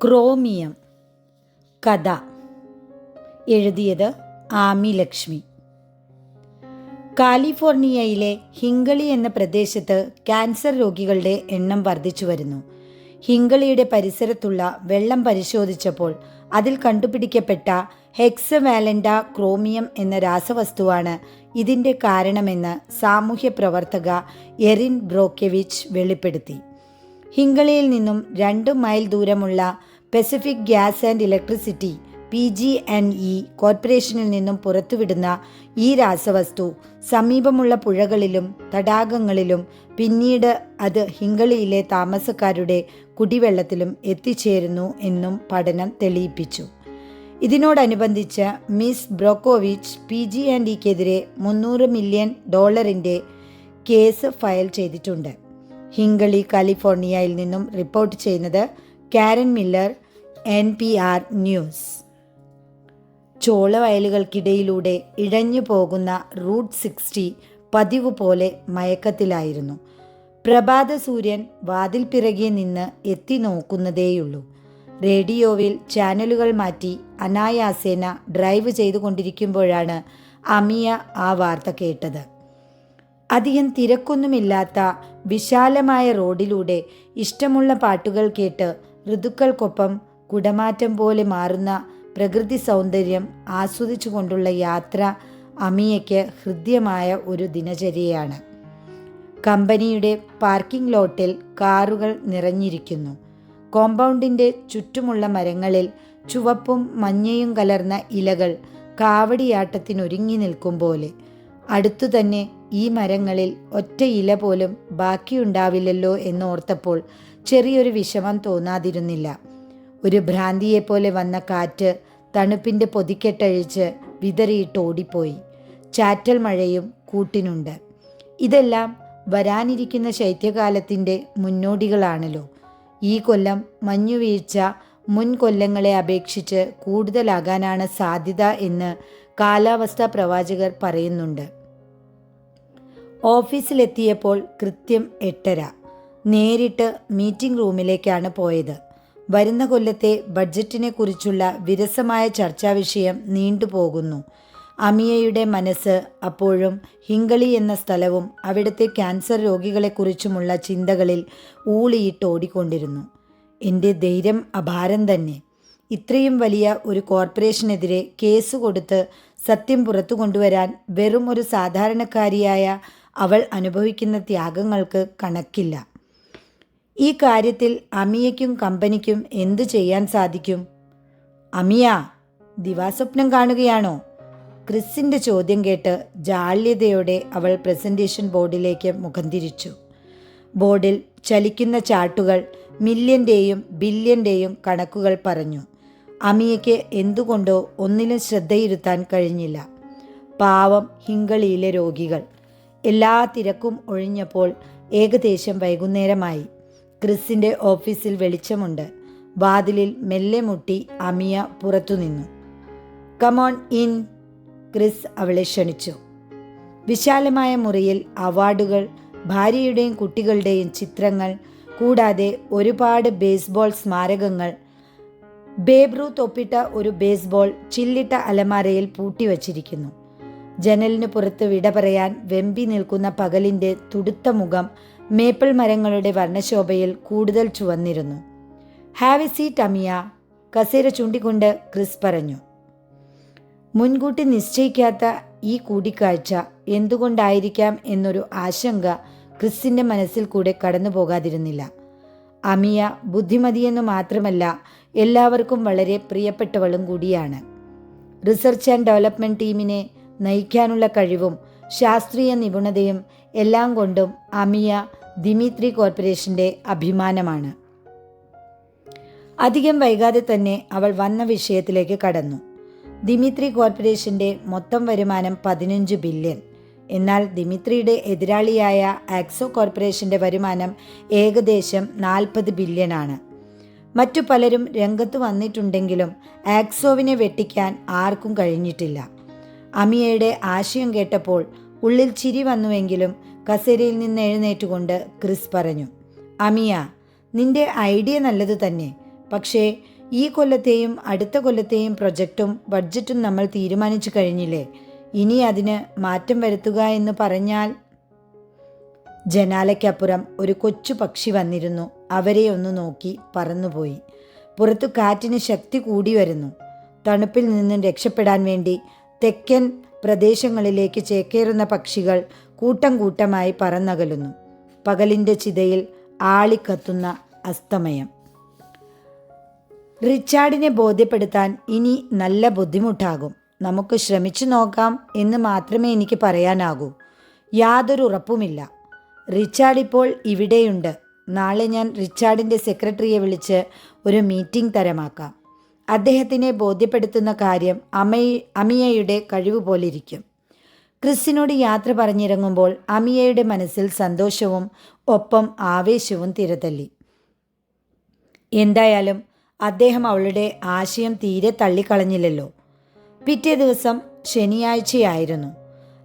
Chromium. കഥ എഴുതിയത് ആമി ലക്ഷ്മി. കാലിഫോർണിയയിലെ ഹിങ്കളി എന്ന പ്രദേശത്ത് ക്യാൻസർ രോഗികളുടെ എണ്ണം വർദ്ധിച്ചു വരുന്നു. ഹിങ്കളിയുടെ പരിസരത്തുള്ള വെള്ളം പരിശോധിച്ചപ്പോൾ അതിൽ കണ്ടുപിടിക്കപ്പെട്ട ഹെക്സവാലൻഡ ക്രോമിയം എന്ന രാസവസ്തുവാണ് ഇതിൻ്റെ കാരണമെന്ന് സാമൂഹ്യ പ്രവർത്തക എറിൻ ബ്രോക്കോവിച്ച് വെളിപ്പെടുത്തി. ഹിങ്കളിയിൽ നിന്നും 2 മൈൽ ദൂരമുള്ള Pacific gas and electricity PG&E കോർപ്പറേഷനിൽ നിന്നും പുറത്തുവിടുന്ന ഈ രാസവസ്തു സമീപമുള്ള പുഴകളിലും തടാകങ്ങളിലും പിന്നീട് അത് ഹിങ്കളിയിലെ താമസക്കാരുടെ കുടിവെള്ളത്തിലും എത്തിച്ചേരുന്നു എന്നും പഠനം തെളിയിപ്പിച്ചു. ഇതിനോടനുബന്ധിച്ച് മിസ് ബ്രോക്കോവിച്ച് PG&Eക്കെതിരെ $300 മില്യൺ കേസ് ഫയൽ ചെയ്തിട്ടുണ്ട്. ഹിങ്കളി, കാലിഫോർണിയയിൽ നിന്നും റിപ്പോർട്ട് ചെയ്യുന്നത് കാരൻ മില്ലർ, NPR ന്യൂസ്. ചോളവയലുകൾക്കിടയിലൂടെ ഇഴഞ്ഞു പോകുന്ന റൂട്ട് 60 പതിവ് പോലെ മയക്കത്തിലായിരുന്നു. പ്രഭാത സൂര്യൻ വാതിൽ പിറകെ നിന്ന് എത്തി നോക്കുന്നതേയുള്ളൂ. റേഡിയോവിൽ ചാനലുകൾ മാറ്റി അനായാസേന ഡ്രൈവ് ചെയ്തുകൊണ്ടിരിക്കുമ്പോഴാണ് അമിയ ആ വാർത്ത കേട്ടത്. അധികം തിരക്കൊന്നുമില്ലാത്ത വിശാലമായ റോഡിലൂടെ ഇഷ്ടമുള്ള പാട്ടുകൾ കേട്ട് ഋതുക്കൾക്കൊപ്പം കുടമാറ്റം പോലെ മാറുന്ന പ്രകൃതി സൗന്ദര്യം ആസ്വദിച്ചുകൊണ്ടുള്ള യാത്ര അമിയയ്ക്ക് ഹൃദ്യമായ ഒരു ദിനചര്യയാണ്. കമ്പനിയുടെ പാർക്കിംഗ് ലോട്ടിൽ കാറുകൾ നിറഞ്ഞിരിക്കുന്നു. കോമ്പൗണ്ടിൻ്റെ ചുറ്റുമുള്ള മരങ്ങളിൽ ചുവപ്പും മഞ്ഞയും കലർന്ന ഇലകൾ കാവടിയാട്ടത്തിനൊരുങ്ങി നിൽക്കും പോലെ. അടുത്തു തന്നെ ഈ മരങ്ങളിൽ ഒറ്റ ഇല പോലും ബാക്കിയുണ്ടാവില്ലല്ലോ എന്നോർത്തപ്പോൾ ചെറിയൊരു വിഷമം തോന്നാതിരുന്നില്ല. ഒരു ഭ്രാന്തിയെപ്പോലെ വന്ന കാറ്റ് തണുപ്പിൻ്റെ പൊതിക്കെട്ടഴിച്ച് വിതറിയിട്ട് ഓടിപ്പോയി. ചാറ്റൽ മഴയും കൂട്ടിനുണ്ട്. ഇതെല്ലാം വരാനിരിക്കുന്ന ശൈത്യകാലത്തിൻ്റെ മുന്നോടികളാണല്ലോ. ഈ കൊല്ലം മഞ്ഞുവീഴ്ച മുൻ കൊല്ലങ്ങളെ അപേക്ഷിച്ച് കൂടുതലാകാനാണ് സാധ്യത എന്ന് കാലാവസ്ഥാ പ്രവാചകർ പറയുന്നുണ്ട്. ഓഫീസിലെത്തിയപ്പോൾ കൃത്യം 8:30. നേരിട്ട് മീറ്റിംഗ് റൂമിലേക്കാണ് പോയത്. വരുന്ന കൊല്ലത്തെ ബഡ്ജറ്റിനെ കുറിച്ചുള്ള വിരസമായ ചർച്ചാ വിഷയം നീണ്ടുപോകുന്നു. അമിയയുടെ മനസ്സ് അപ്പോഴും ഹിങ്കളി എന്ന സ്ഥലവും അവിടുത്തെ ക്യാൻസർ രോഗികളെക്കുറിച്ചുമുള്ള ചിന്തകളിൽ ഊളിയിട്ടോടിക്കൊണ്ടിരുന്നു. എൻ്റെ ധൈര്യം അപാരം തന്നെ. ഇത്രയും വലിയ ഒരു കോർപ്പറേഷനെതിരെ കേസ് കൊടുത്ത് സത്യം പുറത്തു കൊണ്ടുവരാൻ വെറും ഒരു സാധാരണക്കാരിയായ അവൾ അനുഭവിക്കുന്ന ത്യാഗങ്ങൾക്ക് കണക്കില്ല. ഈ കാര്യത്തിൽ അമിയയ്ക്കും കമ്പനിക്കും എന്തു ചെയ്യാൻ സാധിക്കും? അമിയ, ദിവാസ്വപ്നം കാണുകയാണോ? ക്രിസിൻ്റെ ചോദ്യം കേട്ട് ജാള്യതയോടെ അവൾ പ്രസൻറ്റേഷൻ ബോർഡിലേക്ക് മുഖം തിരിച്ചു. ബോർഡിൽ ചലിക്കുന്ന ചാർട്ടുകൾ മില്യൻ്റെയും ബില്യൻ്റെയും കണക്കുകൾ പറഞ്ഞു. അമിയയ്ക്ക് എന്തുകൊണ്ടോ ഒന്നിലും ശ്രദ്ധയിരുത്താൻ കഴിഞ്ഞില്ല. പാവം ഹിങ്കളിയിലെ രോഗികൾ. എല്ലാ തിരക്കും ഒഴിഞ്ഞപ്പോൾ ഏകദേശം വൈകുന്നേരമായി. ക്രിസിൻ്റെ ഓഫീസിൽ വെളിച്ചമുണ്ട്. വാതിലിൽ മെല്ലെ മുട്ടി അമിയ പുറത്തുനിന്നു. കമോൺ ഇൻ, ക്രിസ് അവളെ ക്ഷണിച്ചു. വിശാലമായ മുറിയിൽ അവാർഡുകൾ, ഭാര്യയുടെയും കുട്ടികളുടെയും ചിത്രങ്ങൾ, കൂടാതെ ഒരുപാട് ബേസ്ബോൾ സ്മാരകങ്ങൾ. ബേബ് റൂത്ത് ഒപ്പിട്ട ഒരു ബേസ്ബോൾ ചില്ലിട്ട അലമാരയിൽ പൂട്ടിവച്ചിരിക്കുന്നു. ജനലിന് പുറത്ത് വിട പറയാൻ വെമ്പി നിൽക്കുന്ന പകലിൻ്റെ തുടുത്ത മുഖം മേപ്പിൾ മരങ്ങളുടെ വർണ്ണശോഭയിൽ കൂടുതൽ ചുവന്നിരുന്നു. ഹാവ് എ സീറ്റ് അമിയ, കസേര ചൂണ്ടിക്കൊണ്ട് ക്രിസ് പറഞ്ഞു. മുൻകൂട്ടി നിശ്ചയിക്കാത്ത ഈ കൂടിക്കാഴ്ച എന്തുകൊണ്ടായിരിക്കാം എന്നൊരു ആശങ്ക ക്രിസിൻ്റെ മനസ്സിൽ കൂടെ കടന്നു പോകാതിരുന്നില്ല. അമിയ ബുദ്ധിമതിയെന്നു മാത്രമല്ല, എല്ലാവർക്കും വളരെ പ്രിയപ്പെട്ടവളും കൂടിയാണ്. റിസർച്ച് ആൻഡ് ഡെവലപ്മെൻറ്റ് ടീമിനെ നയിക്കാനുള്ള കഴിവും ശാസ്ത്രീയ നിപുണതയും എല്ലാം കൊണ്ടും അമിയ ദിമിത്രി കോർപ്പറേഷൻ്റെ അഭിമാനമാണ്. അധികം വൈകാതെ തന്നെ അവൾ വന്ന വിഷയത്തിലേക്ക് കടന്നു. ദിമിത്രി കോർപ്പറേഷൻ്റെ മൊത്തം വരുമാനം 15 ബില്യൺ. എന്നാൽ ദിമിത്രിയുടെ എതിരാളിയായ ആക്സോ കോർപ്പറേഷൻ്റെ വരുമാനം ഏകദേശം 40 ബില്യണാണ്. മറ്റു പലരും രംഗത്ത് വന്നിട്ടുണ്ടെങ്കിലും ആക്സോവിനെ വെട്ടിക്കാൻ ആർക്കും കഴിഞ്ഞിട്ടില്ല. അമിയയുടെ ആശയം കേട്ടപ്പോൾ ഉള്ളിൽ ചിരി വന്നുവെങ്കിലും കസേരയിൽ നിന്ന് എഴുന്നേറ്റുകൊണ്ട് ക്രിസ് പറഞ്ഞു. അമിയ, നിന്റെ ഐഡിയ നല്ലതു തന്നെ. പക്ഷേ ഈ കൊല്ലത്തെയും അടുത്ത കൊല്ലത്തെയും പ്രൊജക്റ്റും ബഡ്ജറ്റും നമ്മൾ തീരുമാനിച്ചു കഴിഞ്ഞില്ലേ. ഇനി അതിന് മാറ്റം വരുത്തുക എന്ന് പറഞ്ഞാൽ. ജനാലയ്ക്കപ്പുറം ഒരു കൊച്ചു പക്ഷി വന്നിരുന്നു. അവരെ ഒന്ന് നോക്കി പറന്നുപോയി. പുറത്തു കാറ്റിന് ശക്തി കൂടി വരുന്നു. തണുപ്പിൽ നിന്നും രക്ഷപ്പെടാൻ വേണ്ടി തെക്കൻ പ്രദേശങ്ങളിലേക്ക് ചേക്കേറുന്ന പക്ഷികൾ കൂട്ടം കൂട്ടമായി പറന്നകലുന്നു. പകലിൻ്റെ ചിതയിൽ ആളിക്കത്തുന്ന അസ്തമയം. റിച്ചാർഡിനെ ബോധ്യപ്പെടുത്താൻ ഇനി നല്ല ബുദ്ധിമുട്ടാകും. നമുക്ക് ശ്രമിച്ചു നോക്കാം എന്ന് മാത്രമേ എനിക്ക് പറയാനാകൂ. യാതൊരു ഉറപ്പുമില്ല. റിച്ചാർഡ് ഇപ്പോൾ ഇവിടെയുണ്ട്. നാളെ ഞാൻ റിച്ചാർഡിൻ്റെ സെക്രട്ടറിയെ വിളിച്ച് ഒരു മീറ്റിംഗ് തരമാക്കാം. അദ്ദേഹത്തിനെ ബോധ്യപ്പെടുത്തുന്ന കാര്യം അമിയയുടെ കഴിവ് പോലിരിക്കും. ക്രിസിനോട് യാത്ര പറഞ്ഞിറങ്ങുമ്പോൾ അമിയയുടെ മനസ്സിൽ സന്തോഷവും ഒപ്പം ആവേശവും തിരതല്ലി. എന്തായാലും അദ്ദേഹം അവളുടെ ആശയം തീരെ തള്ളിക്കളഞ്ഞില്ലല്ലോ. പിറ്റേ ദിവസം ശനിയാഴ്ചയായിരുന്നു.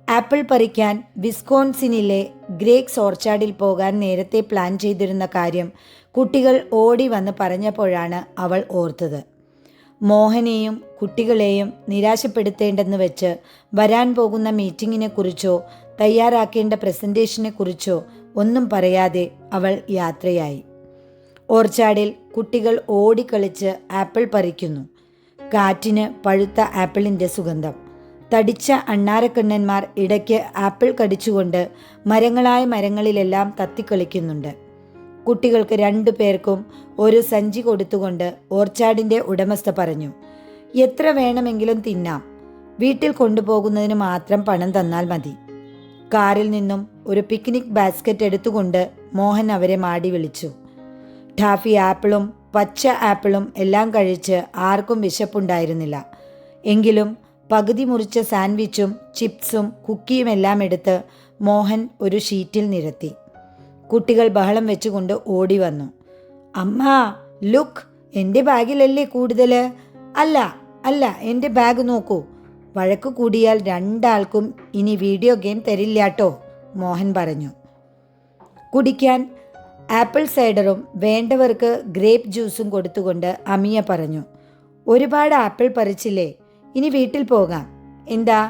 ആപ്പിൾ പറിക്കാൻ വിസ്കോൺസിനിലെ ഗ്രേക്സ് ഓർച്ചാർഡിൽ പോകാൻ നേരത്തെ പ്ലാൻ ചെയ്തിരുന്ന കാര്യം കുട്ടികൾ ഓടി വന്ന് പറഞ്ഞപ്പോഴാണ് അവൾ ഓർത്തത്. മോഹനെയും കുട്ടികളെയും നിരാശപ്പെടുത്തേണ്ടെന്ന് വെച്ച് വരാൻ പോകുന്ന മീറ്റിങ്ങിനെക്കുറിച്ചോ തയ്യാറാക്കേണ്ട പ്രസൻറ്റേഷനെക്കുറിച്ചോ ഒന്നും പറയാതെ അവൾ യാത്രയായി. ഓർച്ചാർഡിൽ കുട്ടികൾ ഓടിക്കളിച്ച് ആപ്പിൾ പറിക്കുന്നു. കാറ്റിന് പഴുത്ത ആപ്പിളിൻ്റെ സുഗന്ധം. തടിച്ച അണ്ണാരക്കണ്ണന്മാർ ഇടയ്ക്ക് ആപ്പിൾ കടിച്ചുകൊണ്ട് മരങ്ങളിലെല്ലാം തത്തിക്കളിക്കുന്നുണ്ട്. കുട്ടികൾക്ക് 2 പേർക്കും ഒരു സഞ്ചി കൊടുത്തുകൊണ്ട് ഓർച്ചാർഡിൻ്റെ ഉടമസ്ഥ പറഞ്ഞു, എത്ര വേണമെങ്കിലും തിന്നാം, വീട്ടിൽ കൊണ്ടുപോകുന്നതിന് മാത്രം പണം തന്നാൽ മതി. കാറിൽ നിന്നും ഒരു പിക്നിക് ബാസ്ക്കറ്റ് എടുത്തുകൊണ്ട് മോഹൻ അവരെ മാടി വിളിച്ചു. ടാഫി ആപ്പിളും പച്ച ആപ്പിളും എല്ലാം കഴിച്ച് ആർക്കും വിശപ്പുണ്ടായിരുന്നില്ല. എങ്കിലും പകുതി മുറിച്ച സാൻഡ്വിച്ചും ചിപ്സും കുക്കിയുമെല്ലാം എടുത്ത് മോഹൻ ഒരു ഷീറ്റിൽ നിരത്തി. കുട്ടികൾ ബഹളം വെച്ചുകൊണ്ട് ഓടി വന്നു. അമ്മ ലുക്ക്, എൻ്റെ ബാഗിലല്ലേ കൂടുതൽ? അല്ല അല്ല, എൻ്റെ ബാഗ് നോക്കൂ. വഴക്ക് കൂടിയാൽ 2 ആൾക്കും ഇനി വീഡിയോ ഗെയിം തരില്ലാട്ടോ, മോഹൻ പറഞ്ഞു. കുടിക്കാൻ ആപ്പിൾ സൈഡറും വേണ്ടവർക്ക് ഗ്രേപ്പ് ജ്യൂസും കൊടുത്തുകൊണ്ട് അമിയ പറഞ്ഞു, ഒരുപാട് ആപ്പിൾ പറിച്ചില്ലേ, ഇനി വീട്ടിൽ പോകാം. എന്താ?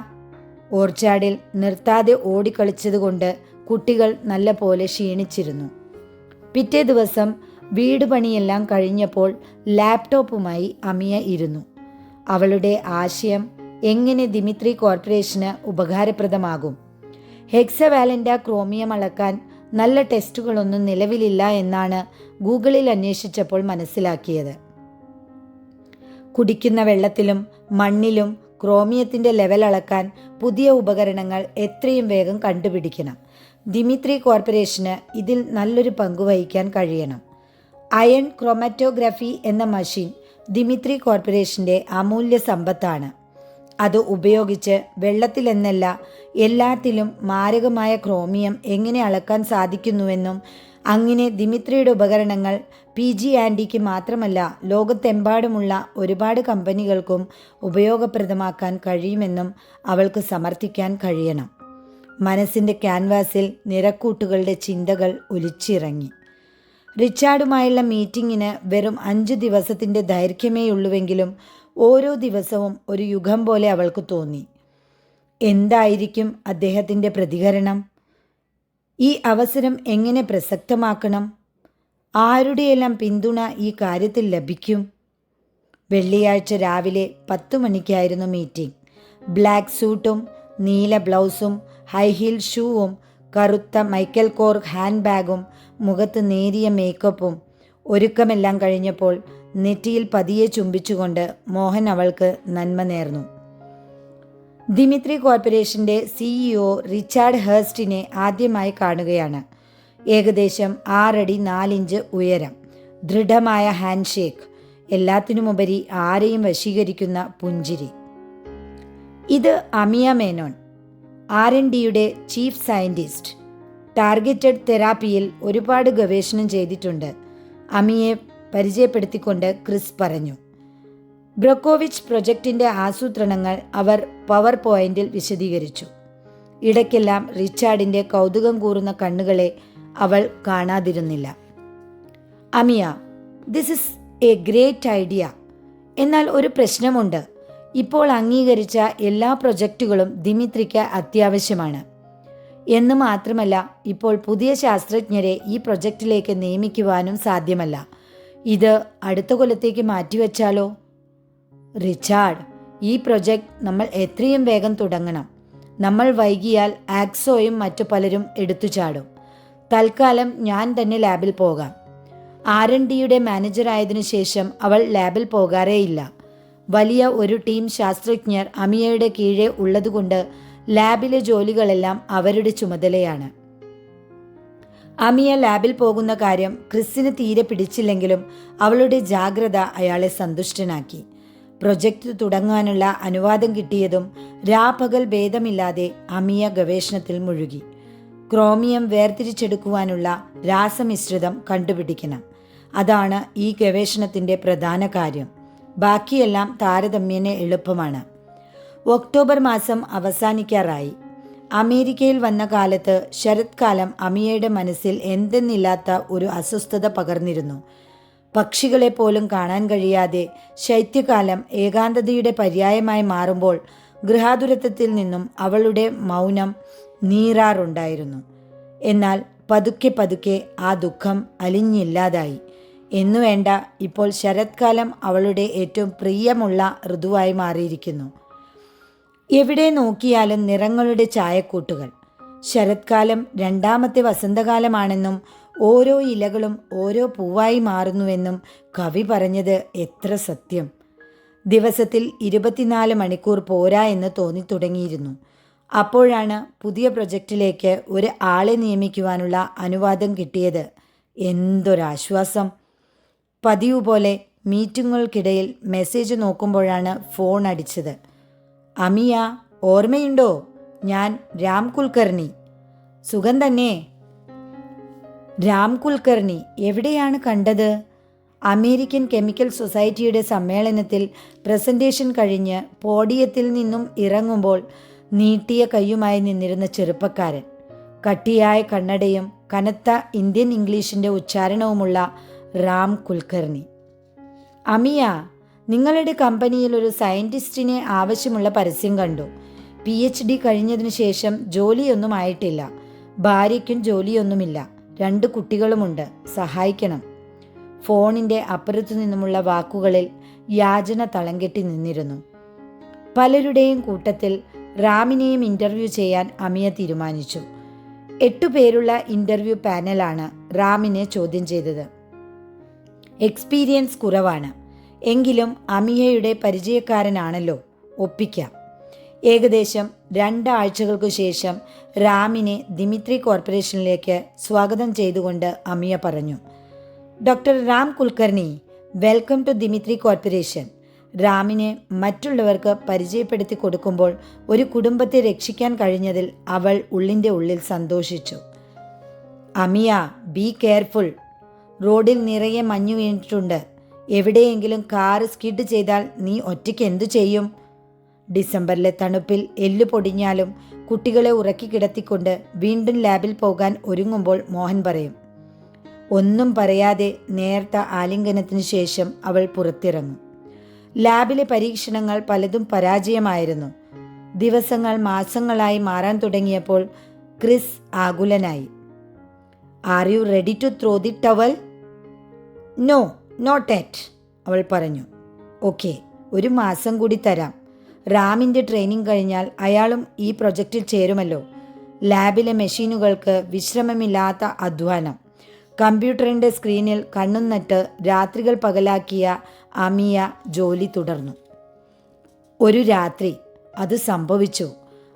ഓർച്ചാർഡിൽ നിർത്താതെ ഓടിക്കളിച്ചതുകൊണ്ട് കുട്ടികൾ നല്ല പോലെ ക്ഷീണിച്ചിരുന്നു. പിറ്റേ ദിവസം വീട് പണിയെല്ലാം കഴിഞ്ഞപ്പോൾ ലാപ്ടോപ്പുമായി അമിയ ഇരുന്നു. അവളുടെ ആശയം എങ്ങനെ ദിമിത്രി കോർപ്പറേഷന് ഉപകാരപ്രദമാകും. ഹെക്സവാലൻ്റ ക്രോമിയം അളക്കാൻ നല്ല ടെസ്റ്റുകളൊന്നും നിലവിലില്ല എന്നാണ് ഗൂഗിളിൽ അന്വേഷിച്ചപ്പോൾ മനസ്സിലാക്കിയത്. കുടിക്കുന്ന വെള്ളത്തിലും മണ്ണിലും ക്രോമിയത്തിൻ്റെ ലെവൽ അളക്കാൻ പുതിയ ഉപകരണങ്ങൾ എത്രയും വേഗം കണ്ടുപിടിക്കണം. ദിമിത്രി കോർപ്പറേഷന് ഇതിൽ നല്ലൊരു പങ്ക് വഹിക്കാൻ കഴിയണം. അയൺ ക്രോമാറ്റോഗ്രഫി എന്ന മഷീൻ ദിമിത്രി കോർപ്പറേഷൻ്റെ അമൂല്യ സമ്പത്താണ്. അത് ഉപയോഗിച്ച് വെള്ളത്തിലെന്നല്ല എല്ലാത്തിലും മാരകമായ ക്രോമിയം എങ്ങനെ അളക്കാൻ സാധിക്കുന്നുവെന്നും അങ്ങനെ ദിമിത്രിയുടെ ഉപകരണങ്ങൾ PG&Eക്ക് മാത്രമല്ല ലോകത്തെമ്പാടുമുള്ള ഒരുപാട് കമ്പനികൾക്കും ഉപയോഗപ്രദമാക്കാൻ കഴിയുമെന്നും അവൾക്ക് സമർത്ഥിക്കാൻ കഴിയണം. മനസ്സിൻ്റെ ക്യാൻവാസിൽ നിറക്കൂട്ടുകളുടെ ചിന്തകൾ ഒലിച്ചിറങ്ങി. റിച്ചാർഡുമായുള്ള മീറ്റിങ്ങിന് വെറും 5 ദിവസത്തിൻ്റെ ദൈർഘ്യമേയുള്ളൂവെങ്കിലും ഓരോ ദിവസവും ഒരു യുഗം പോലെ അവൾക്ക് തോന്നി. എന്തായിരിക്കും അദ്ദേഹത്തിൻ്റെ പ്രതികരണം? ഈ അവസരം എങ്ങനെ പ്രസക്തമാക്കണം? ആരുടെയെല്ലാം പിന്തുണ ഈ കാര്യത്തിൽ ലഭിക്കും? വെള്ളിയാഴ്ച രാവിലെ 10 മണിക്കായിരുന്നു മീറ്റിംഗ്. ബ്ലാക്ക് സൂട്ടും നീല ബ്ലൗസും ഹൈ ഹീൽ ഷൂവും കറുത്ത മൈക്കൽ കോർ ഹാൻഡ് ബാഗും മുഖത്ത് നേരിയ മേക്കപ്പും ഒരുക്കമെല്ലാം കഴിഞ്ഞപ്പോൾ നെറ്റിയിൽ പതിയെ ചുംബിച്ചുകൊണ്ട് മോഹൻ അവൾക്ക് നന്മ നേർന്നു. ദിമിത്രി കോർപ്പറേഷൻ്റെ CEO റിച്ചാർഡ് ഹേഴ്സ്റ്റിനെ ആദ്യമായി കാണുകയാണ്. ഏകദേശം 6 അടി 4 ഇഞ്ച് ഉയരം, ദൃഢമായ ഹാൻഡ് ഷേക്ക്, എല്ലാത്തിനുമുപരി ആരെയും വശീകരിക്കുന്ന പുഞ്ചിരി. ഇത് അമിയ മേനോൻ, R&Dയുടെ ചീഫ് സയൻറ്റിസ്റ്റ്. ടാർഗറ്റഡ് തെറാപ്പിയിൽ ഒരുപാട് ഗവേഷണം ചെയ്തിട്ടുണ്ട്. അമിയെ പരിചയപ്പെടുത്തിക്കൊണ്ട് ക്രിസ് പറഞ്ഞു. ബ്രൊക്കോവിച്ച് പ്രൊജക്റ്റിൻ്റെ ആസൂത്രണങ്ങൾ അവർ പവർ പോയിന്റിൽ വിശദീകരിച്ചു. ഇടയ്ക്കെല്ലാം റിച്ചാർഡിൻ്റെ കൗതുകം കൂറുന്ന കണ്ണുകളെ അവൾ കാണാതിരുന്നില്ല. Amiya, this is a great idea. എന്നാൽ ഒരു പ്രശ്നമുണ്ട്. ഇപ്പോൾ അംഗീകരിച്ച എല്ലാ പ്രൊജക്റ്റുകളും ദിമിത്രിക്ക് അത്യാവശ്യമാണ്. എന്ന് മാത്രമല്ല, ഇപ്പോൾ പുതിയ ശാസ്ത്രജ്ഞരെ ഈ പ്രൊജക്റ്റിലേക്ക് നിയമിക്കുവാനും സാധ്യമല്ല. ഇത് അടുത്ത കൊല്ലത്തേക്ക് മാറ്റിവെച്ചാലോ? റിച്ചാർഡ്, ഈ പ്രൊജക്റ്റ് നമ്മൾ എത്രയും വേഗം തുടങ്ങണം. നമ്മൾ വൈകിയാൽ ആക്സോയും മറ്റു പലരും എടുത്തുചാടും. തൽക്കാലം ഞാൻ തന്നെ ലാബിൽ പോകാം. R&Dയുടെ മാനേജറായതിനു ശേഷം അവൾ ലാബിൽ പോകാറേയില്ല. വലിയ ഒരു ടീം ശാസ്ത്രജ്ഞർ അമിയയുടെ കീഴെ ഉള്ളതുകൊണ്ട് ലാബിലെ ജോലികളെല്ലാം അവരുടെ ചുമതലയാണ്. അമിയ ലാബിൽ പോകുന്ന കാര്യം ക്രിസിന് തീരെ പിടിച്ചില്ലെങ്കിലും അവളുടെ ജാഗ്രത അയാളെ സന്തുഷ്ടനാക്കി. പ്രൊജക്റ്റ് തുടങ്ങാനുള്ള അനുവാദം കിട്ടിയതും രാപകൽ ഭേദമില്ലാതെ അമിയ ഗവേഷണത്തിൽ മുഴുകി. ക്രോമിയം വേർതിരിച്ചെടുക്കുവാനുള്ള രാസമിശ്രിതം കണ്ടുപിടിക്കണം. അതാണ് ഈ ഗവേഷണത്തിൻ്റെ പ്രധാന കാര്യം. ബാക്കിയെല്ലാം താരതമ്യേന എളുപ്പമാണ്. ഒക്ടോബർ മാസം അവസാനിക്കാറായി. അമേരിക്കയിൽ വന്ന കാലത്ത് ശരത്കാലം അമിയയുടെ മനസ്സിൽ എന്തെന്നില്ലാത്ത ഒരു അസ്വസ്ഥത പകർന്നിരുന്നു. പക്ഷികളെ പോലും കാണാൻ കഴിയാതെ ശൈത്യകാലം ഏകാന്തതയുടെ പര്യായമായി മാറുമ്പോൾ ഗൃഹാതുരത്വത്തിൽ നിന്നും അവളുടെ മൗനം നീറാറുണ്ടായിരുന്നു. എന്നാൽ പതുക്കെ പതുക്കെ ആ ദുഃഖം അലിഞ്ഞില്ലാതായി. എന്നുവേണ്ട, ഇപ്പോൾ ശരത്കാലം അവളുടെ ഏറ്റവും പ്രിയമുള്ള ഋതുവായി മാറിയിരിക്കുന്നു. എവിടെ നോക്കിയാലും നിറങ്ങളുടെ ചായക്കൂട്ടുകൾ. ശരത്കാലം രണ്ടാമത്തെ വസന്തകാലമാണെന്നും ഓരോ ഇലകളും ഓരോ പൂവായി മാറുന്നുവെന്നും കവി പറഞ്ഞത് എത്ര സത്യം. ദിവസത്തിൽ 24 മണിക്കൂർ പോരാ എന്ന് തോന്നിത്തുടങ്ങിയിരുന്നു. അപ്പോഴാണ് പുതിയ പ്രൊജക്റ്റിലേക്ക് ഒരു ആളെ നിയമിക്കുവാനുള്ള അനുവാദം കിട്ടിയത്. എന്തൊരാശ്വാസം! പതിവ് പോലെ മീറ്റിങ്ങുകൾക്കിടയിൽ മെസ്സേജ് നോക്കുമ്പോഴാണ് ഫോൺ അടിച്ചത്. അമിയ, ഓർമ്മയുണ്ടോ? ഞാൻ രാം കുൽക്കർണി. സുഖം തന്നെ. രാം കുൽക്കർണി എവിടെയാണ് കണ്ടത്? അമേരിക്കൻ കെമിക്കൽ സൊസൈറ്റിയുടെ സമ്മേളനത്തിൽ പ്രസന്റേഷൻ കഴിഞ്ഞ് പോഡിയത്തിൽ നിന്നും ഇറങ്ങുമ്പോൾ നീട്ടിയ കൈയുമായി നിന്നിരുന്ന ചെറുപ്പക്കാരൻ. കട്ടിയായ കണ്ണടയും കനത്ത ഇന്ത്യൻ ഇംഗ്ലീഷിൻ്റെ ഉച്ചാരണവുമുള്ള രാം കുൽക്കർണി. അമിയ, നിങ്ങളുടെ കമ്പനിയിൽ ഒരു സയൻറ്റിസ്റ്റിനെ ആവശ്യമുള്ള പരസ്യം കണ്ടു. PhD കഴിഞ്ഞതിനു ശേഷം ജോലിയൊന്നും ആയിട്ടില്ല. ഭാര്യയ്ക്കും ജോലിയൊന്നുമില്ല. 2 കുട്ടികളുമുണ്ട്. സഹായിക്കണം. ഫോണിൻ്റെ അപ്പുറത്തു നിന്നുമുള്ള വാക്കുകളിൽ യാചന തളം കെട്ടി നിന്നിരുന്നു. പലരുടെയും കൂട്ടത്തിൽ റാമിനെയും ഇൻ്റർവ്യൂ ചെയ്യാൻ അമിയ തീരുമാനിച്ചു. 8 പേരുള്ള ഇൻ്റർവ്യൂ പാനലാണ് റാമിനെ ചോദ്യം ചെയ്തത്. എക്സ്പീരിയൻസ് കുറവാണ്. എങ്കിലും അമിയയുടെ പരിചയക്കാരനാണല്ലോ, ഒപ്പിക്കാം. ഏകദേശം 2 ആഴ്ചകൾക്കു ശേഷം റാമിനെ ദിമിത്രി കോർപ്പറേഷനിലേക്ക് സ്വാഗതം ചെയ്തുകൊണ്ട് അമിയ പറഞ്ഞു, doctor Ram Kulkarni, welcome to Dimitri corporation. റാമിനെ മറ്റുള്ളവർക്ക് പരിചയപ്പെടുത്തി കൊടുക്കുമ്പോൾ ഒരു കുടുംബത്തെ രക്ഷിക്കാൻ കഴിഞ്ഞതിൽ അവൾ ഉള്ളിൻ്റെ ഉള്ളിൽ സന്തോഷിച്ചു. Amiya, be careful. റോഡിൽ നിറയെ മഞ്ഞു വീണിട്ടുണ്ട്. എവിടെയെങ്കിലും കാറ് സ്കിഡ് ചെയ്താൽ നീ ഒറ്റയ്ക്ക് എന്തു ചെയ്യും? ഡിസംബറിലെ തണുപ്പിൽ എല്ലു പൊടിഞ്ഞാലും കുട്ടികളെ ഉറക്കി കിടത്തിക്കൊണ്ട് വീണ്ടും ലാബിൽ പോകാൻ ഒരുങ്ങുമ്പോൾ മോഹൻ പറയും. ഒന്നും പറയാതെ നേർത്ത ആലിംഗനത്തിനു ശേഷം അവൾ പുറത്തിറങ്ങും. ലാബിലെ പരീക്ഷണങ്ങൾ പലതും പരാജയമായിരുന്നു. ദിവസങ്ങൾ മാസങ്ങളായി മാറാൻ തുടങ്ങിയപ്പോൾ ക്രിസ് ആകുലനായി. Are you ready to throw the towel? No, not yet, അവൾ പറഞ്ഞു. ഓക്കെ, 1 മാസം കൂടി തരാം. റാമിൻ്റെ ട്രെയിനിങ് കഴിഞ്ഞാൽ അയാളും ഈ പ്രൊജക്റ്റിൽ ചേരുമല്ലോ. ലാബിലെ മെഷീനുകൾക്ക് വിശ്രമമില്ലാത്ത അധ്വാനം. കമ്പ്യൂട്ടറിൻ്റെ സ്ക്രീനിൽ കണ്ണും നട്ട് രാത്രികൾ പകലാക്കിയ അമിയ ജോലി തുടർന്നു. ഒരു രാത്രി അത് സംഭവിച്ചു.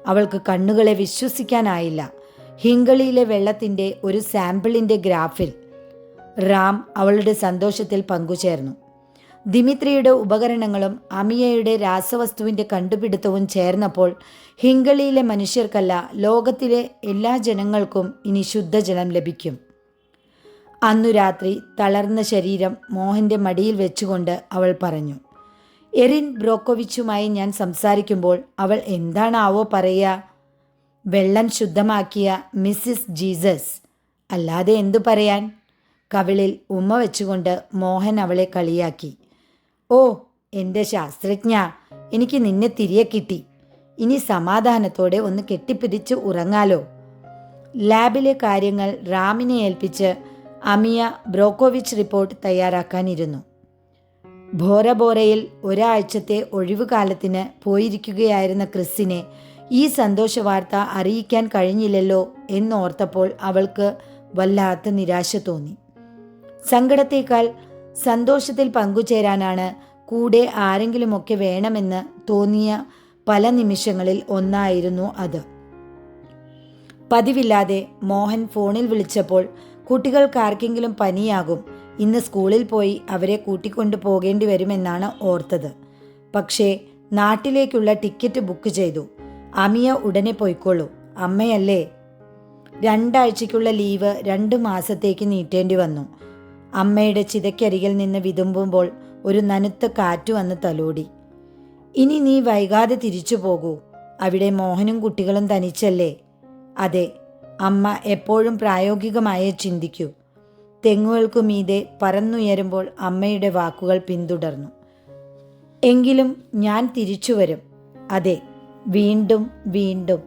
അവൾക്ക് കണ്ണുകളെ വിശ്വസിക്കാനായില്ല. ഹിങ്കളിയിലെ വെള്ളത്തിൻ്റെ ഒരു സാമ്പിളിൻ്റെ ഗ്രാഫിൽ റാം അവളുടെ സന്തോഷത്തിൽ പങ്കുചേർന്നു. ദിമിത്രിയുടെ ഉപകരണങ്ങളും അമിയയുടെ രാസവസ്തുവിൻ്റെ കണ്ടുപിടുത്തവും ചേർന്നപ്പോൾ ഹിങ്കളിയിലെ മനുഷ്യർക്കല്ല, ലോകത്തിലെ എല്ലാ ജനങ്ങൾക്കും ഇനി ശുദ്ധജലം ലഭിക്കും. അന്നു രാത്രി തളർന്ന ശരീരം മോഹൻ്റെ മടിയിൽ വെച്ചുകൊണ്ട് അവൾ പറഞ്ഞു, എറിൻ ബ്രോക്കോവിച്ചുമായി ഞാൻ സംസാരിക്കുമ്പോൾ അവൾ എന്താണാവോ പറയുക? വെള്ളം ശുദ്ധമാക്കിയ മിസ്സിസ് ജീസസ്, അല്ലാതെ എന്തു പറയാൻ? കവിളിൽ ഉമ്മ വെച്ചുകൊണ്ട് മോഹൻ അവളെ കളിയാക്കി. ഓ എൻ്റെ ശാസ്ത്രജ്ഞ, എനിക്ക് നിന്നെ തിരികെ കിട്ടി. ഇനി സമാധാനത്തോടെ ഒന്ന് കെട്ടിപ്പിടിച്ച് ഉറങ്ങാലോ. ലാബിലെ കാര്യങ്ങൾ റാമിനെ ഏൽപ്പിച്ച് അമിയ ബ്രോക്കോവിച്ച് റിപ്പോർട്ട് തയ്യാറാക്കാനിരുന്നു. ബോറബോറയിൽ ഒരാഴ്ചത്തെ ഒഴിവുകാലത്തിന് പോയിരിക്കുകയായിരുന്ന ക്രിസിനെ ഈ സന്തോഷ വാർത്ത അറിയിക്കാൻ കഴിഞ്ഞില്ലല്ലോ എന്നോർത്തപ്പോൾ അവൾക്ക് വല്ലാത്ത നിരാശ തോന്നി. സങ്കടത്തേക്കാൾ സന്തോഷത്തിൽ പങ്കുചേരാനാണ് കൂടെ ആരെങ്കിലുമൊക്കെ വേണമെന്ന് തോന്നിയ പല നിമിഷങ്ങളിൽ ഒന്നായിരുന്നു അത്. പതിവില്ലാതെ മോഹൻ ഫോണിൽ വിളിച്ചപ്പോൾ കുട്ടികൾക്കാർക്കെങ്കിലും പനിയാകും, ഇന്ന് സ്കൂളിൽ പോയി അവരെ കൂട്ടിക്കൊണ്ടു പോകേണ്ടി വരുമെന്നാണ് ഓർത്തത്. പക്ഷേ നാട്ടിലേക്കുള്ള ടിക്കറ്റ് ബുക്ക് ചെയ്തു. അമിയ ഉടനെ പോയിക്കോളൂ, അമ്മയല്ലേ. 2 ആഴ്ചയ്ക്കുള്ള ലീവ് 2 മാസത്തേക്ക് നീട്ടേണ്ടി വന്നു. അമ്മയുടെ ചിതയ്ക്കരികിൽ നിന്ന് വിതുമ്പുമ്പോൾ ഒരു നനുത്ത കാറ്റ് വന്ന് തലോടി. ഇനി നീ വൈകാതെ തിരിച്ചു പോകൂ. അവിടെ മോഹനും കുട്ടികളും തനിച്ചല്ലേ. അതെ, അമ്മ എപ്പോഴും പ്രായോഗികമായേ ചിന്തിക്കൂ. തെങ്ങുകൾക്കു മീതെ പറന്നുയരുമ്പോൾ അമ്മയുടെ വാക്കുകൾ പിന്തുടർന്നു. എങ്കിലും ഞാൻ തിരിച്ചു വരും. അതെ, വീണ്ടും വീണ്ടും.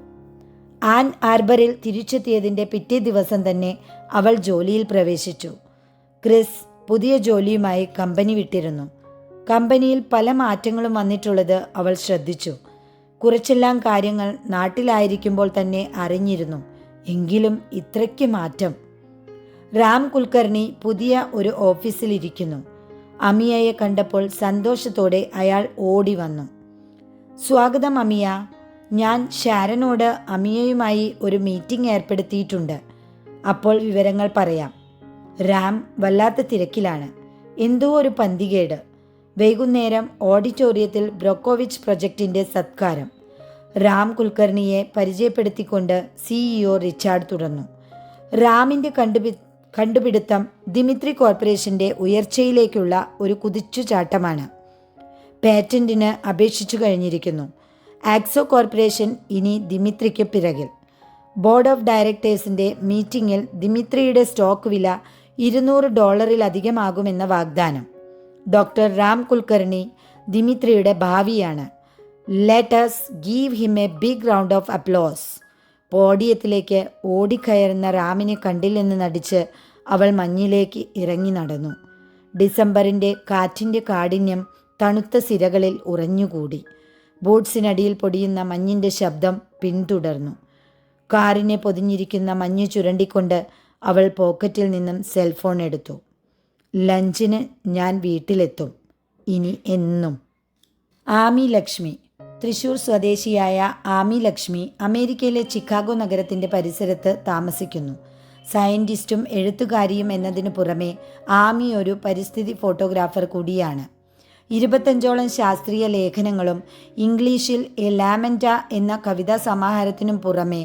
ആൻ ആർബറിൽ തിരിച്ചെത്തിയതിൻ്റെ പിറ്റേ ദിവസം തന്നെ അവൾ ജോലിയിൽ പ്രവേശിച്ചു. ക്രിസ് പുതിയ ജോലിയുമായി കമ്പനി വിട്ടിരുന്നു. കമ്പനിയിൽ പല മാറ്റങ്ങളും വന്നിട്ടുള്ളത് അവൾ ശ്രദ്ധിച്ചു. കുറച്ചെല്ലാം കാര്യങ്ങൾ നാട്ടിലായിരിക്കുമ്പോൾ തന്നെ അറിഞ്ഞിരുന്നു. എങ്കിലും ഇത്രയ്ക്ക് മാറ്റം. റാം കുൽക്കർണി പുതിയ ഒരു ഓഫീസിലിരിക്കുന്നു. അമിയയെ കണ്ടപ്പോൾ സന്തോഷത്തോടെ അയാൾ ഓടി വന്നു. സ്വാഗതം അമിയ. ഞാൻ ഷാരനോട് അമിയയുമായി ഒരു മീറ്റിംഗ് ഏർപ്പെടുത്തിയിട്ടുണ്ട്. അപ്പോൾ വിവരങ്ങൾ പറയാം. റാം വല്ലാത്ത തിരക്കിലാണ്. എന്തോ ഒരു പന്തികേട്. വൈകുന്നേരം ഓഡിറ്റോറിയത്തിൽ ബ്രോക്കോവിച്ച് പ്രൊജക്റ്റിൻ്റെ സത്കാരം. റാം കുൽക്കർണിയെ പരിചയപ്പെടുത്തിക്കൊണ്ട് CEO റിച്ചാർഡ് തുടർന്നു. റാമിൻ്റെ കണ്ടുപിടുത്തം ദിമിത്രി കോർപ്പറേഷൻ്റെ ഉയർച്ചയിലേക്കുള്ള ഒരു കുതിച്ചുചാട്ടമാണ്. പാറ്റന്റിന് അപേക്ഷിച്ചു കഴിഞ്ഞിരിക്കുന്നു. ആക്സോ കോർപ്പറേഷൻ ഇനി ദിമിത്രിക്ക് പിറകിൽ. ബോർഡ് ഓഫ് ഡയറക്ടേഴ്സിൻ്റെ മീറ്റിംഗിൽ ദിമിത്രിയുടെ സ്റ്റോക്ക് വില $200 വാഗ്ദാനം. ഡോക്ടർ റാം കുൽക്കർണി ദിമിത്രിയുടെ ഭാവിയാണ്. Let us give him a big round of applause. പോഡിയത്തിലേക്ക് ഓടിക്കയറുന്ന റാമിനെ കണ്ടില്ലെന്ന് നടിച്ച് അവൾ മഞ്ഞിലേക്ക് ഇറങ്ങി നടന്നു. ഡിസംബറിൻ്റെ കാറ്റിൻ്റെ കാഠിന്യം തണുത്ത സിരകളിൽ ഉറഞ്ഞുകൂടി. ബൂട്ട്സിനടിയിൽ പൊടിയുന്ന മഞ്ഞിൻ്റെ ശബ്ദം പിന്തുടർന്നു. കാറിനെ പൊതിഞ്ഞിരിക്കുന്ന മഞ്ഞ് ചുരണ്ടിക്കൊണ്ട് അവൾ പോക്കറ്റിൽ നിന്നും സെൽഫോൺ എടുത്തു. ലഞ്ചിന് ഞാൻ വീട്ടിലെത്തും, ഇനി എന്നും. ആമി ലക്ഷ്മി. തൃശൂർ സ്വദേശിയായ ആമി ലക്ഷ്മി അമേരിക്കയിലെ ചിക്കാഗോ നഗരത്തിൻ്റെ പരിസരത്ത് താമസിക്കുന്നു. സയൻറ്റിസ്റ്റും എഴുത്തുകാരിയും എന്നതിനു പുറമെ ആമി ഒരു പരിസ്ഥിതി ഫോട്ടോഗ്രാഫർ കൂടിയാണ്. 25ഓളം ശാസ്ത്രീയ ലേഖനങ്ങളും ഇംഗ്ലീഷിൽ എ ലാമെൻറ്റ എന്ന കവിതാ സമാഹാരത്തിനും പുറമെ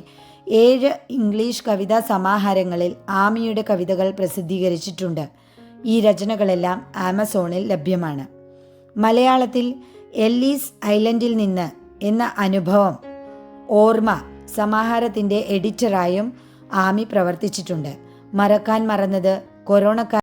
7 ഇംഗ്ലീഷ് കവിതാ സമാഹാരങ്ങളിൽ ആമിയുടെ കവിതകൾ പ്രസിദ്ധീകരിച്ചിട്ടുണ്ട്. ഈ രചനകളെല്ലാം ആമസോണിൽ ലഭ്യമാണ്. മലയാളത്തിൽ എല്ലീസ് ഐലൻഡിൽ നിന്ന് എന്ന അനുഭവം ഓർമ്മ സമാഹാരത്തിൻ്റെ എഡിറ്ററായും ആമി പ്രവർത്തിച്ചിട്ടുണ്ട്. മറക്കാൻ മറന്നത് കൊറോണ